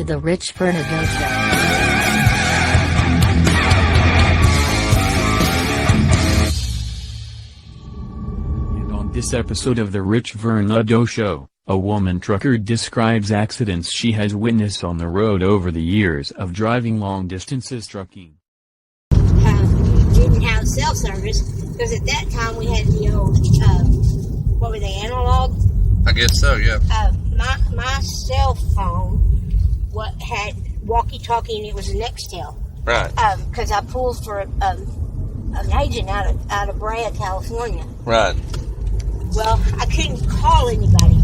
the Rich Vernadeau Show. And on this episode of the Rich Vernadeau Show, a woman trucker describes accidents she has witnessed on the road over the years of driving long distances trucking. Didn't have cell service because at that time we had the old, what were they, analog? I guess so, yeah. My cell phone had walkie-talkie and it was a Nextel. Right. Because I pulled for an agent out of Brea, California. Right. Well, I couldn't call anybody,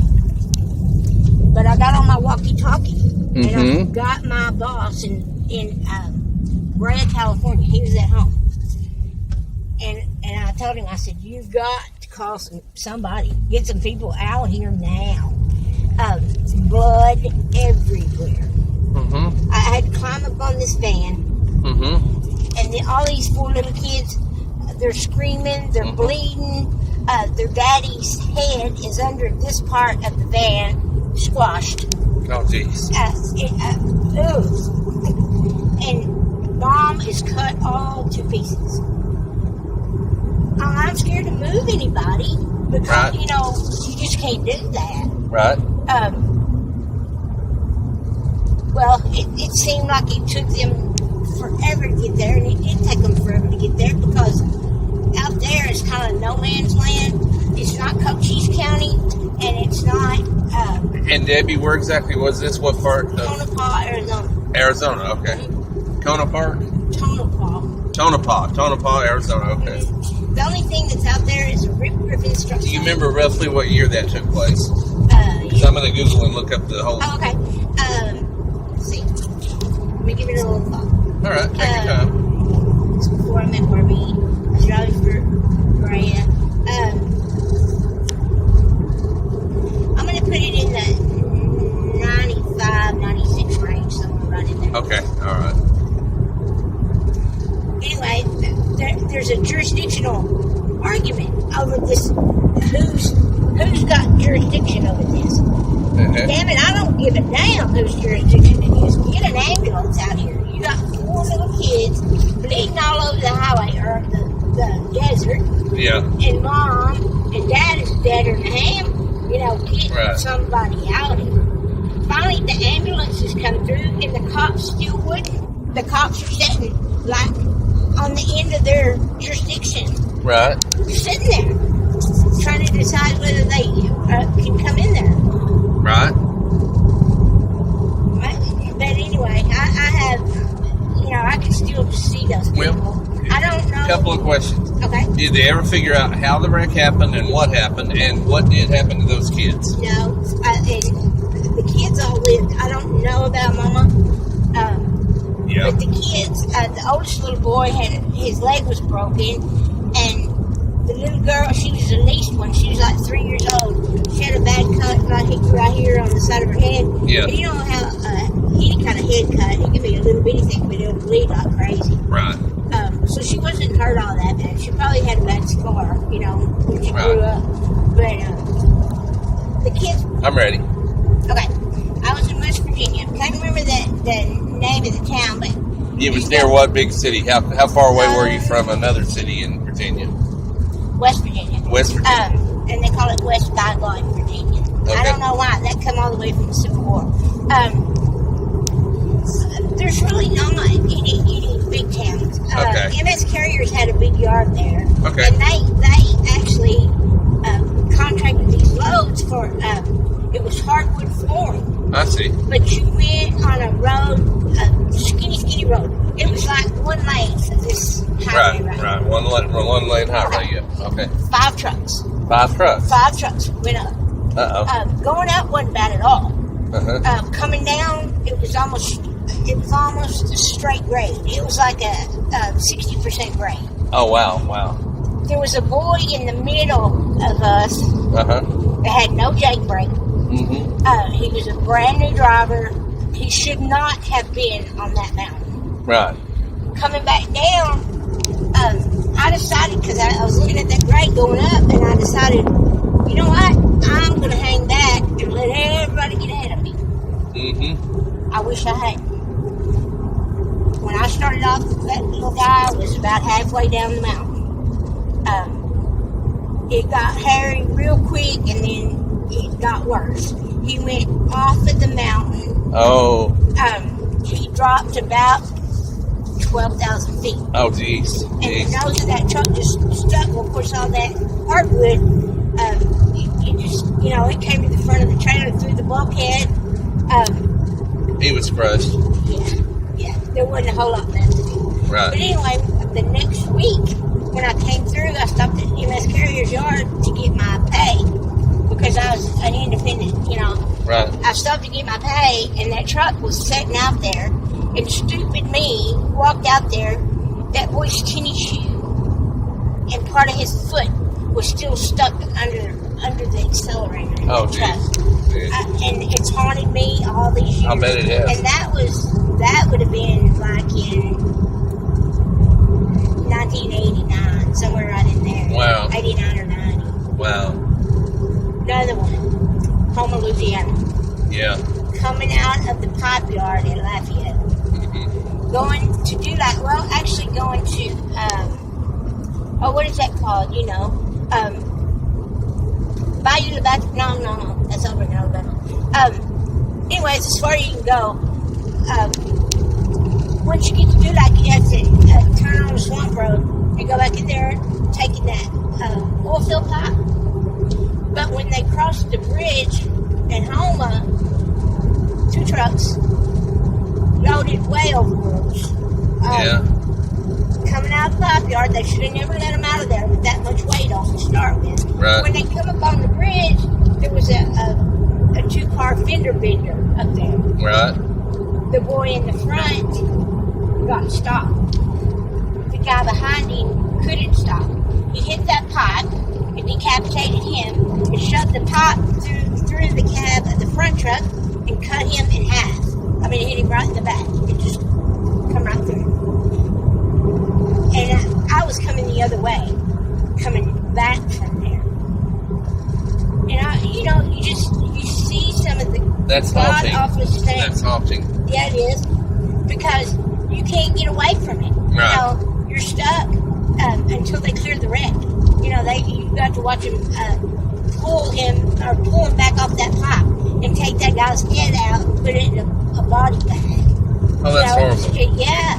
but I got on my walkie-talkie and I got my boss in Brea, California. He was at home. And I told him, I said, you've got to call somebody. Get some people out here now. Blood everywhere. I had to climb up on this van. And all these poor little kids, they're screaming, they're bleeding. Their daddy's head is under this part of the van, squashed. Oh, jeez. And mom is cut all to pieces. I'm scared to move anybody because, you just can't do that. Right. Well, it seemed like it took them forever to get there, and it did take them forever to get there because out there is kind of no man's land. It's not Cochise County, and it's not... and Debbie, where exactly was this? What part? Tonopah, Arizona. Arizona, okay. Kona Park? Tonopah, Arizona, okay. The only thing that's out there is a Rip Griffin structure. Do you remember roughly what year that took place? Because I'm going to Google and look up the whole... Oh, okay. Let's see. Let me give it a little thought. All right, take your time. It's before I met Barbie. I was driving for Brea. I'm going to put it in the 95, 96 range, somewhere right in there. Okay, all right. Anyway, there's a jurisdictional argument over this. Who's got jurisdiction over this? Damn it, I don't give a damn whose jurisdiction it is. Get an ambulance out here. You got 4 little kids bleeding all over the highway or the desert. Yeah. And mom and dad is deader than ham. Get somebody out here. Finally, the ambulances come through and the cops still wouldn't. The cops are sitting like on the end of their jurisdiction. Right. They're sitting there trying to decide whether they can come in there. Right. But anyway, I have, I can still just see those people. Well, I don't know. A couple of questions. Okay. Did they ever figure out how the wreck happened and what happened and what did happen to those kids? No. The kids all lived. I don't know about Mama. Yeah. But the kids, the oldest little boy his leg was broken, and the little girl, she was the least one. She was like 3 years old. She had a bad cut right here on the side of her head. Yeah. But you know how any kind of head cut, it can be a little bitty thing, but it'll bleed like crazy. Right. So she wasn't hurt all that bad. She probably had a bad scar, when she grew up. But the kids. I'm ready. Okay. I was in West Virginia. Can't remember the name of the town, but it was near what big city? How far away were you from another city in Virginia? West Virginia. West Virginia. And they call it West Guideline, Virginia. Okay. I don't know why. That come all the way from the Civil War. There's really not any big towns. Okay. MS Carriers had a big yard there. Okay. And they actually contracted these loads for, it was hardwood flooring. I see. But you went on a road, a skinny road. It was like one lane for this highway. Right. One lane highway, yeah. Okay. 5 trucks. 5 trucks? 5 trucks went up. Uh-oh. Going up wasn't bad at all. Uh-huh. Coming down, it was almost a straight grade. It was like a 60% grade. Oh, wow. There was a boy in the middle of us that had no jake brake. He was a brand new driver. He should not have been on that mountain. Right. Coming back down, I decided, because I was looking at that grade going up, and I decided, you know what? I'm going to hang back and let everybody get ahead of me. I wish I hadn't. When I started off, that little guy was about halfway down the mountain. It got hairy real quick, and then it got worse. He went off of the mountain. Oh. He dropped about 12,000 feet. Oh, jeez. And the nose of that truck just stuck. Well, of course, all that hardwood, it just, it came to the front of the trailer through the bulkhead. He was crushed. Yeah. There wasn't a whole lot left to do. Right. But anyway, the next week, when I came through, I stopped at MS Carrier's yard to get my pay because I was an independent, Right. I stopped to get my pay, and that truck was sitting out there, and stupid me walked out there. That boy's tennis shoe and part of his foot was still stuck under the accelerator in Oh, the truck. geez. And it's haunted me all these years. I bet it has. And that would have been like in 1989, somewhere right in there. Wow. 89 or 90. Wow. Another one, Houma, Louisiana. Yeah. Coming out of the pipe yard in Lafayette. Mm-hmm. Going to do that, actually going to, what is that called? Bayou Labatt? No, that's over in Alabama. Anyways, as far as you can go, once you get to Dulac, you have to turn on the swamp road and go back in there, taking that oil fill pipe. But when they crossed the bridge in Houma, 2 trucks loaded way overboard. Coming out of the pipe yard, they should have never let them out of there with that much weight off to start with. Right. When they come up on the bridge, there was a 2-car fender bender up there. Right. The boy in the front got stopped. The guy behind him couldn't stop. He hit that pipe, it decapitated him, and shoved the pipe through the cab of the front truck and cut him in half. I mean, it hit him right in the back. It just come right through. And I was coming the other way, coming back from there. And you see some of the god-awful things. That's haunting. Yeah, it is. Because you can't get away from it. Right. You're stuck until they clear the wreck. You got to watch them pull him back off that pipe and take that guy's head out and put it in a body bag. Oh, that's horrible. Yeah.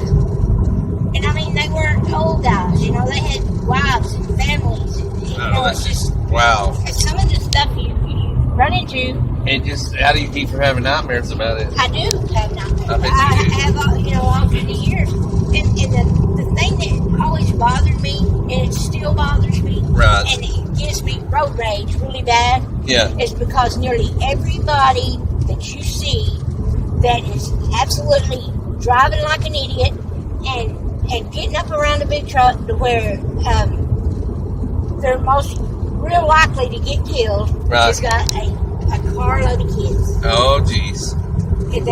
And I mean, they weren't old guys. They had wives and families. That's just wow. Some of the stuff you run into. And just how do you keep from having nightmares about it? I do have nightmares. I bet I you do. have all through the years. And the thing that always bothered me, and it still bothers me, Right. and it gives me road rage really bad, Yeah. is because nearly everybody that you see that is absolutely driving like an idiot and getting up around a big truck to where they're most real likely to get killed Right. has got a carload of kids. Oh, jeez. And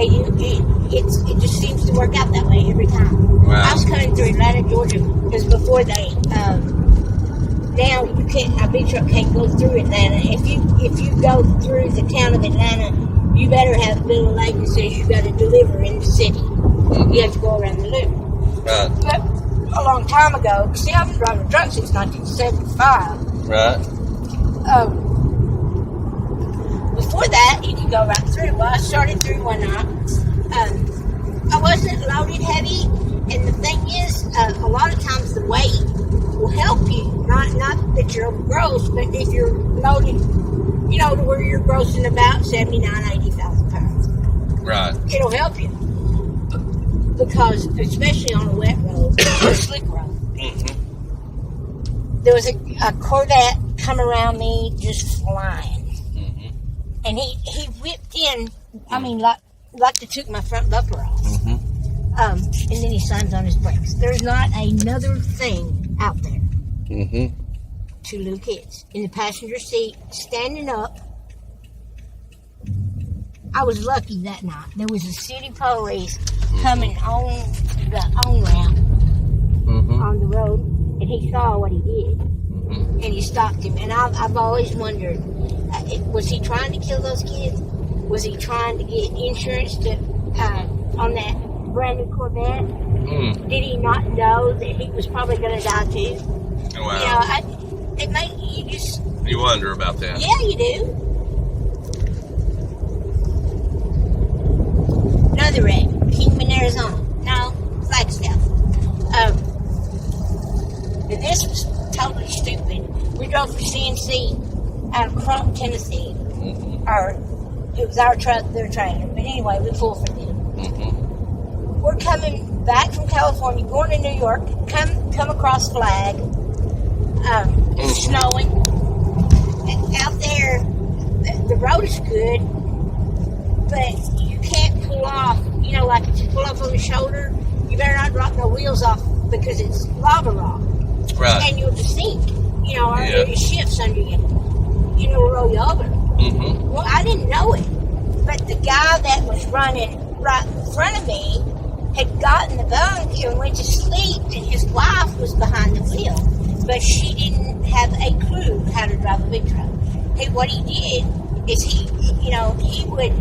it just seems to work out that way every time. Wow. I was coming through Atlanta, Georgia, because before they now you can't, a big truck can't go through Atlanta. If you go through the town of Atlanta, you better have a bill of lading that says you got to deliver in the city. You have to go around the loop. Right. But a long time ago, see, I've been driving a truck since 1975. Right. Before that, you could go right through. Well, I started through one night. I wasn't loaded heavy, and the thing is, a lot of times the weight will help you. Not that you're gross, but if you're loaded, to where you're grossing about 79,000, 80,000 pounds. Right. It'll help you. Because, especially on a wet road, or a slick road. Mm-hmm. There was a Corvette come around me just flying. And he whipped in, I mean, like they took my front bumper off. Mm-hmm. And then he slams on his brakes. There's not another thing out there. Mm-hmm. 2 little kids in the passenger seat, standing up. I was lucky that night. There was a city police coming on the on-ramp on the road, and he saw what he did. And he stopped him. And I've always wondered, was he trying to kill those kids? Was he trying to get insurance to on that brand new Corvette. Did he not know that he was probably going to die too? Wow. It made you just... You wonder about that. Yeah, you do. Another wreck, Kingman, Arizona. No, Flagstaff. And this was totally stupid. We drove for CNC out of Crump, Tennessee. It was our truck, their trailer. But anyway, we pulled for them. We're coming back from California, going to New York, come across Flag. It's snowing. And out there, the road is good, but you can't pull off. You know, like if you pull off on the shoulder, you better not drop no wheels off because it's lava rock. Right. And you'll just sink. You know, or it shifts under you. You know, roll you over. Well, I didn't know it, but the guy that was running right in front of me had gotten the bunk and went to sleep, and his wife was behind the wheel, but she didn't have a clue how to drive a big truck. What he did is he would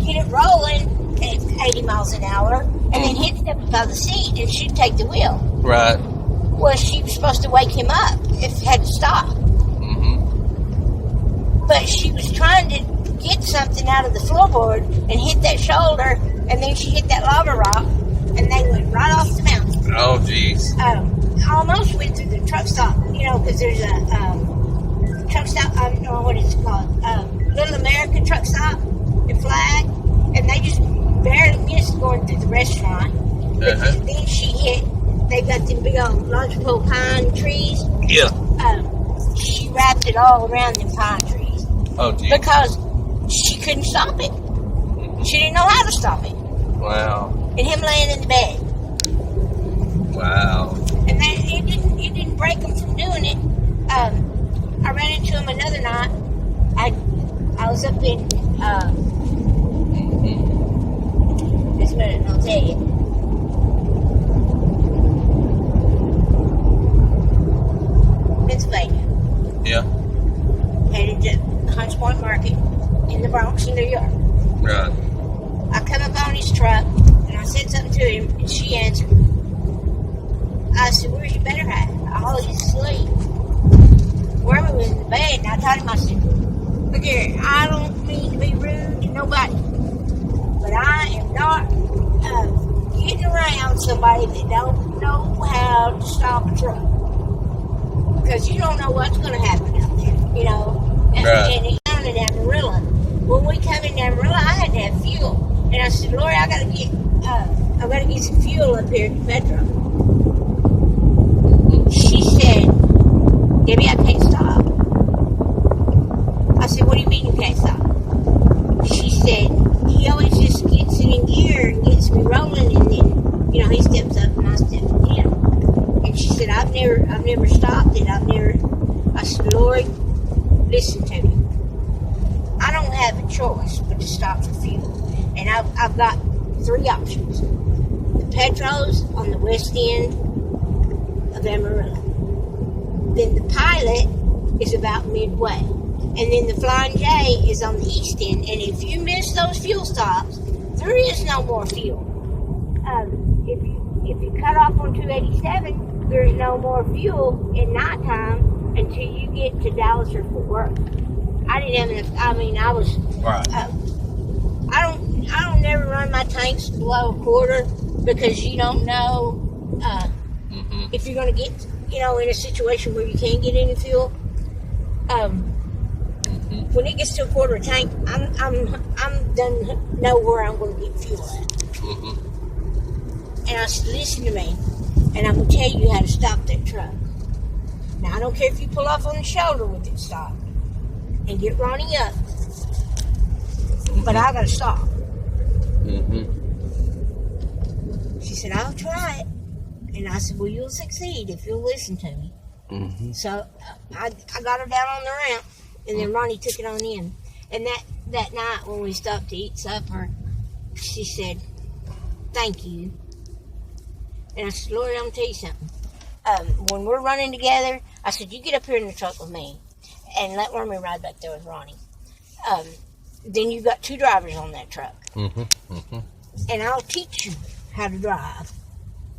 get it rolling at 80 miles an hour, and then he'd step up out of the seat, and she'd take the wheel. Right. Well, she was supposed to wake him up if he had to stop. But she was trying to get something out of the floorboard and hit that shoulder, and then she hit that lava rock, and they went right off the mountain. Oh, jeez. Almost went through the truck stop, because there's a truck stop, I don't know what it's called, Little America truck stop in Flag, and they just barely missed going through the restaurant. But then she hit, they got them big old lodgepole pine trees. Yeah. She wrapped it all around them pine trees. Oh, geez. Because she couldn't stop it. She didn't know how to stop it. Wow. And him laying in the bed. Wow. And then it didn't break him from doing it. I ran into him another night. I was up in this minute, I'll tell you. Pennsylvania. Yeah. Headed to Hunts Point Market in the Bronx, New York. Right. I come up on his truck and I said something to him, and she answered. I said, "Where's your better half?" "Oh, he's asleep." Where we was in the bed, and I told him, I said, "Look here, I don't mean to be rude to nobody, but I am not getting around somebody that don't know how to stop a truck. Because you don't know what's going to happen out there, Right. And he's down in Amarillo. When we come in Amarillo, I had to have fuel. And I said, "Lori, I got to get some fuel up here at the Metro." She said, "Debbie, I can't stop." I said, "What do you mean you can't stop?" She said, "He always just gets it in gear and gets me rolling, and then, he steps up and I step in." And she said, I've never stopped it. I said, "Lori, listen to me. I don't have a choice but to stop for fuel. And I've got three options. The Petros on the west end of Amarillo. Then the Pilot is about midway. And then the Flying J is on the east end. And if you miss those fuel stops, there is no more fuel. If you cut off on 287, there's no more fuel in nighttime until you get to Dallas or Fort Worth." I didn't have enough. I was. Right. I don't never run my tanks below a quarter because you don't know if you're going to get in a situation where you can't get any fuel. When it gets to a quarter of a tank, I'm done know where I'm going to get fuel at. And I said, "Listen to me, and I'm going to tell you how to stop that truck. Now, I don't care if you pull off on the shoulder with it stopped and get Ronnie up, but I got to stop." She said, "I'll try it." And I said, "Well, you'll succeed if you'll listen to me." So I got her down on the ramp, and then Ronnie took it on in. And that night when we stopped to eat supper, she said, "Thank you." And I said, "Lori, I'm going to tell you something. When we're running together," I said, "you get up here in the truck with me and let Wormy ride back there with Ronnie. then you've got 2 drivers on that truck. Mm-hmm. And I'll teach you how to drive.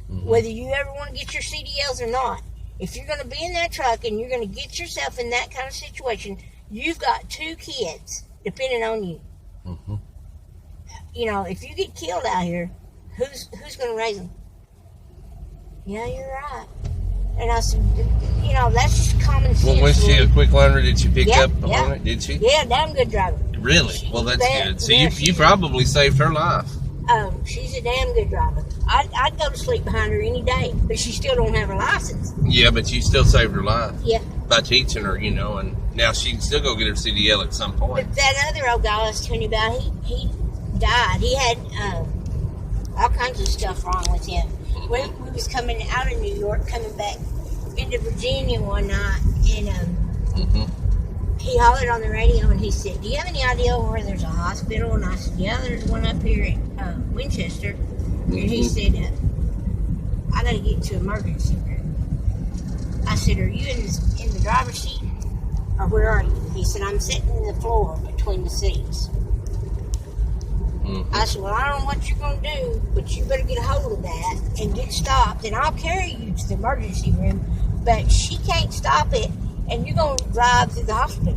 Whether you ever want to get your CDLs or not. If you're going to be in that truck and you're going to get yourself in that kind of situation, you've got 2 kids depending on you. You know, if you get killed out here, who's going to raise them? Yeah, you're right. And I said, you know, that's just common sense. Well, was she a quick learner? Did she pick up on it? Did she? Yeah, damn good driver. Really? Well, that's good. So you probably saved her life. She's a damn good driver. I'd go to sleep behind her any day, but she still don't have her license. Yeah, but you still saved her life. Yeah. By teaching her, you know, and now she can still go get her CDL at some point. But that other old guy I was telling you about, he died. He had all kinds of stuff wrong with him. We was coming out of New York, coming back into Virginia one night, and he hollered on the radio and he said, "Do you have any idea where there's a hospital?" And I said, "Yeah, there's one up here at Winchester." And he said, "I got to get to emergency room." I said, "Are you in the driver's seat, or where are you?" He said, "I'm sitting in the floor between the seats." I said, "Well, I don't know what you're going to do, but you better get a hold of that and get stopped, and I'll carry you to the emergency room, but she can't stop it, and you're going to drive through the hospital."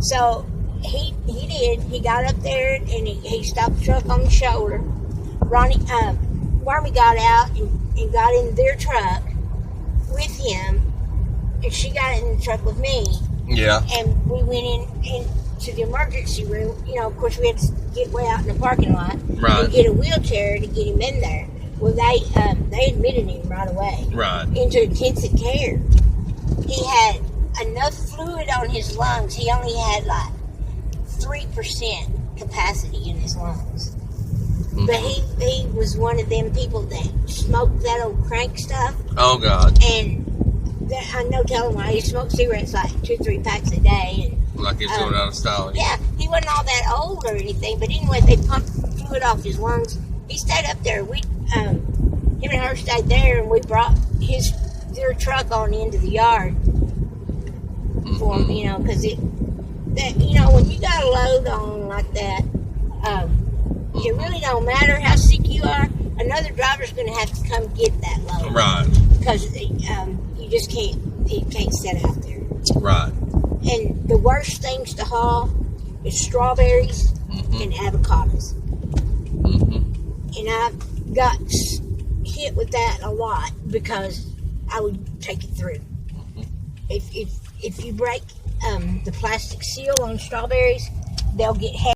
So he did. He got up there, and he stopped the truck on the shoulder. Wormy got out and got in their truck with him, and she got in the truck with me. Yeah. And we went in to the emergency room. You know, of course, we had to get way out in the parking lot and get a wheelchair to get him in there. Well, they admitted him right away into intensive care. He had enough fluid on his lungs. He only had like 3% capacity in his lungs. But he was one of them people that smoked that old crank stuff. Oh, God. And I know telling why he smoked cigarettes like 2-3 packs a day. And like it's going out of style. Yeah, he wasn't all that old or anything, but anyway, they pumped fluid off his lungs. He stayed up there. Him and her stayed there, and we brought their truck on into the yard for him, you know, because when you got a load on like that, it really don't matter how sick you are. Another driver's going to have to come get that load, right? Because you just can't sit out there, right? And the worst things to haul is strawberries and avocados. And I got hit with that a lot because I would take it through. If you break the plastic seal on strawberries, they'll get heavy.